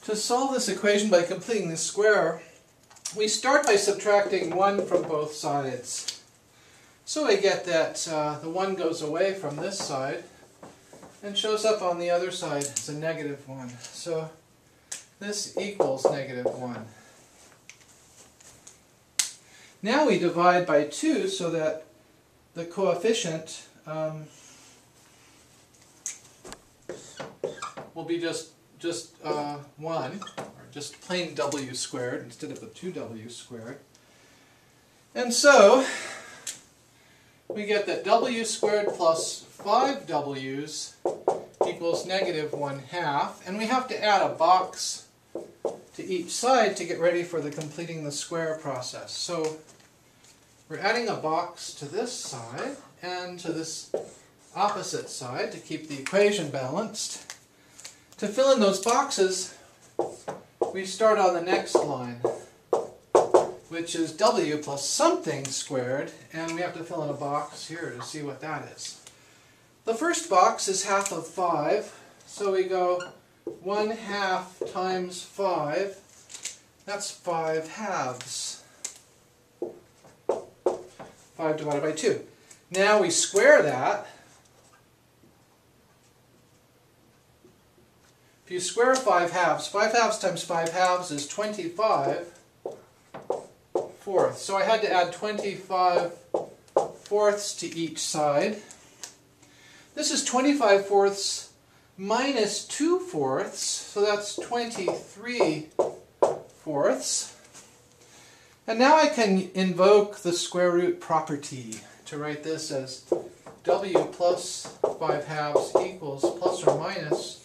To solve this equation by completing the square, we start by subtracting 1 from both sides. So we get that the 1 goes away from this side and shows up on the other side as a negative 1. So this equals negative 1. Now we divide by 2 so that the coefficient will be just 1, or just plain w squared instead of the 2w squared. And so we get that w squared plus 5w's equals negative 1/2, and we have to add a box to each side to get ready for the completing the square process. So we're adding a box to this side and to this opposite side to keep the equation balanced. To fill in those boxes, we start on the next line, which is w plus something squared, and we have to fill in a box here to see what that is. The first box is half of 5, so we go 1/2 times 5, that's 5/2. 5 divided by 2. Now we square that. If you square 5/2, 5/2 times 5/2 is 25/4. So I had to add 25/4 to each side. This is 25/4 minus 2/4, so that's 23/4. And now I can invoke the square root property to write this as w plus 5/2 equals plus or minus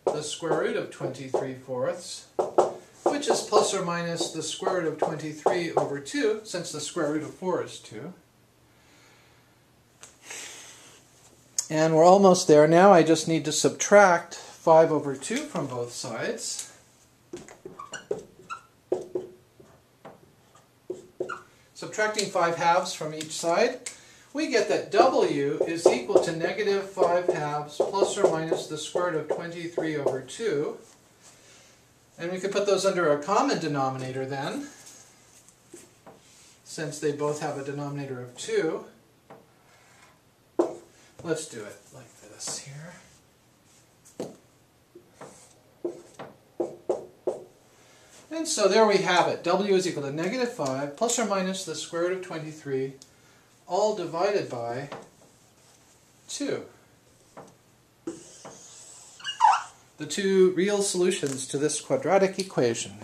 the square root of 23/4, which is plus or minus the square root of 23 over 2, since the square root of 4 is 2. And we're almost there now. I just need to subtract 5 over 2 from both sides. Subtracting 5/2 from each side, we get that w is equal to negative 5/2 plus or minus the square root of 23 over 2. And we could put those under a common denominator then, since they both have a denominator of 2. Let's do it like this here. And so there we have it. W is equal to negative 5 plus or minus the square root of 23, all divided by 2. The two real solutions to this quadratic equation.